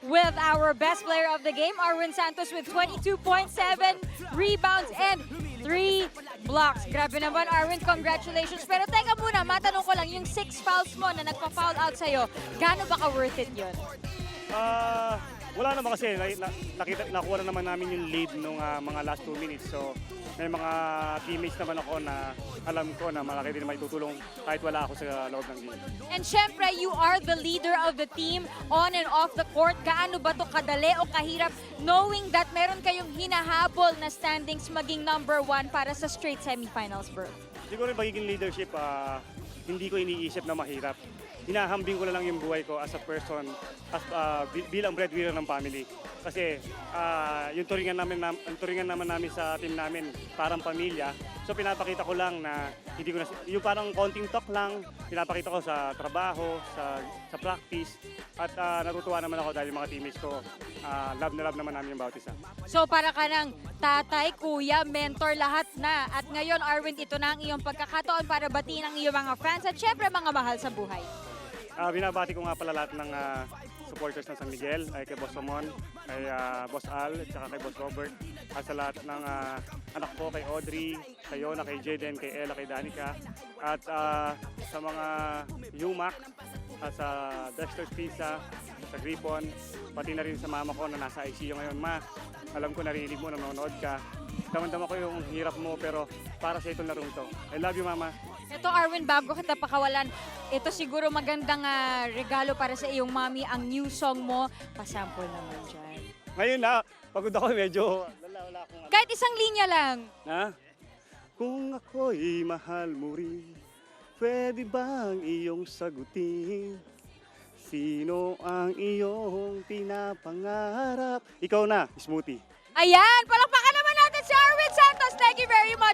with our best player of the game, Arwin Santos with 22.7 rebounds and 3 blocks. Grabe naman, Arwin, congratulations. Pero teka muna, matanong ko lang, yung 6 fouls mo na nagpa-foul out sa'yo, gaano ba ka-worth it yun? Wala naman kasi, nakuha na naman namin yung lead nung mga last 2 minutes. So, may mga teammates naman ako na alam ko na malaki din naman itutulong kahit wala ako sa loob ng game. And syempre, you are the leader of the team on and off the court. Gaano ba to kadali o kahirap knowing that meron kayong hinahabol na standings maging number 1 para sa straight semifinals, bro? Siguro yung magiging leadership, hindi ko iniisip na mahirap. Hinahambing ko na lang yung buhay ko as a person, bilang breadwinner ng family. Kasi yung turingan naman namin sa team namin parang pamilya. So pinapakita ko lang na hindi ko na, yung parang konting talk lang, pinapakita ko sa trabaho, sa practice. At natutuwa naman ako dahil yung mga teammates ko, love na love naman namin yung bawat isa. So para ka ng tatay, kuya, mentor, lahat na. At ngayon, Arwin, ito na ang iyong pagkakataon para batiin ang iyong mga fans at syempre mga mahal sa buhay. Binabati ko nga pala lahat ng supporters ng San Miguel, ay kay Boss Ramon, kay Boss Al, at saka kay Boss Robert, at sa lahat ng anak ko, kay Audrey, kay Yona, kay Jaden, kay Ella, kay Danica, at sa mga Yumac, at sa Dexter's Pizza, sa Gripon, pati na rin sa mama ko na nasa ICU ngayon. Ma, alam ko narinig mo, nanonood ka. Damang-dama ko yung hirap mo, pero para sa itong larong to. I love you, Mama. Ito, Arwin, bago kita pakawalan, ito siguro magandang regalo para sa iyong mami, ang new song mo. Pasample naman dyan. Ngayon na, pagod ako medyo, wala akong... Kahit isang linya lang. Ha? Kung ako'y mahal mo rin, pwede bang iyong sagutin? Sino ang iyong pinapangarap? Ikaw na, Smoothie. Ayan, palakpakan naman natin si Arwin Santos. Thank you very much.